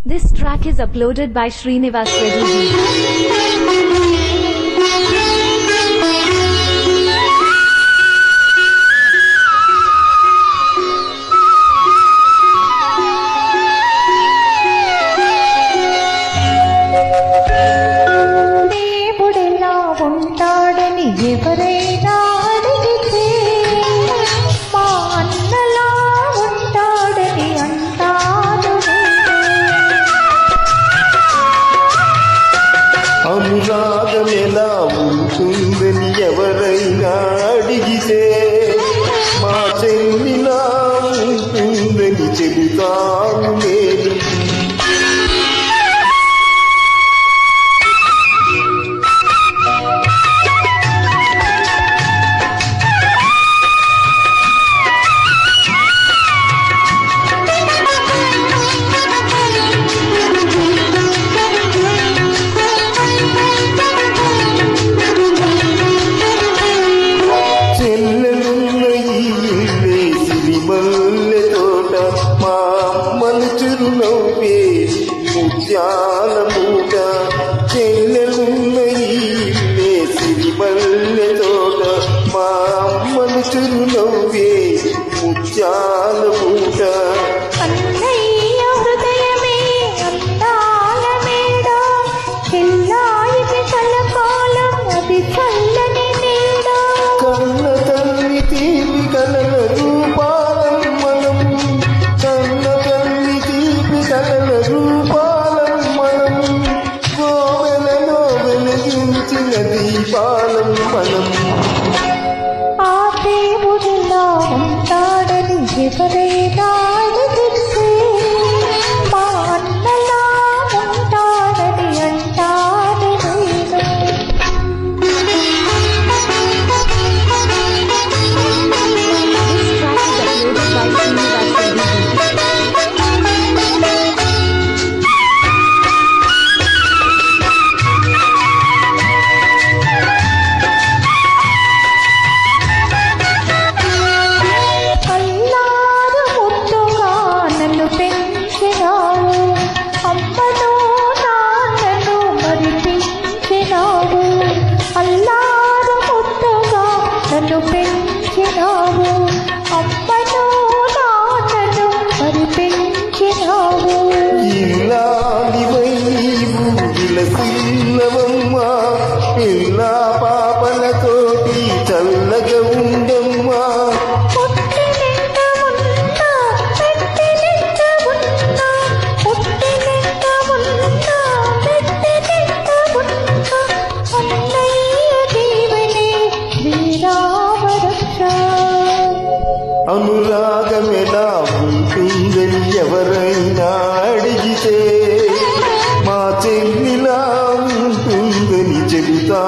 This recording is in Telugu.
This track is uploaded by Srinivas Reddy. ఎవరైనా అడిగితే మా అన్నలా ఉంటాడని అంటాడు. అనురాగం ఎలా ఉంటుందని ఎవరైనా అడిగితే మా చెల్లిలా ఉంటుందని చెబుతాను నేను. మా అమ్మను చిరునవ్వే ముత్యాల మూట, చెల్లెలున్న ఇల్లే సిరిమల్లె తోట. మా అమ్మను చిరునవ్వే ముత్యాల మూట. అన్నయ్య హృదయమే అందాల మేడ, చెల్లాయికి కలకాలం అది చల్లని నీడ. కన్న తల్లి తీపి కలల రూపాలం మనం, కన్న తల్లి తీపి కలల రూపాలం మనం, కోవెలలో వెలిగించిన దీపాలం మనం. ఆ దేవుడిలా ఉంటాడని ఎవరైనా అడిగితే మా అన్నలా ఉంటాడని అంటాడు నేను. నన్ను పెంచినావు అమ్మను నాన్నను మరి పెంచినావు. ఇల్లాలివై నీవు విలసిల్లవమ్మా, పిల్లా పాపలతోటి చల్లగా ఉండమ్మా. అనురాగం ఎలా ఉంటుందని ఎవరైనా అడిగితే మా చెల్లిలా ఉంటుందని చెబుతా.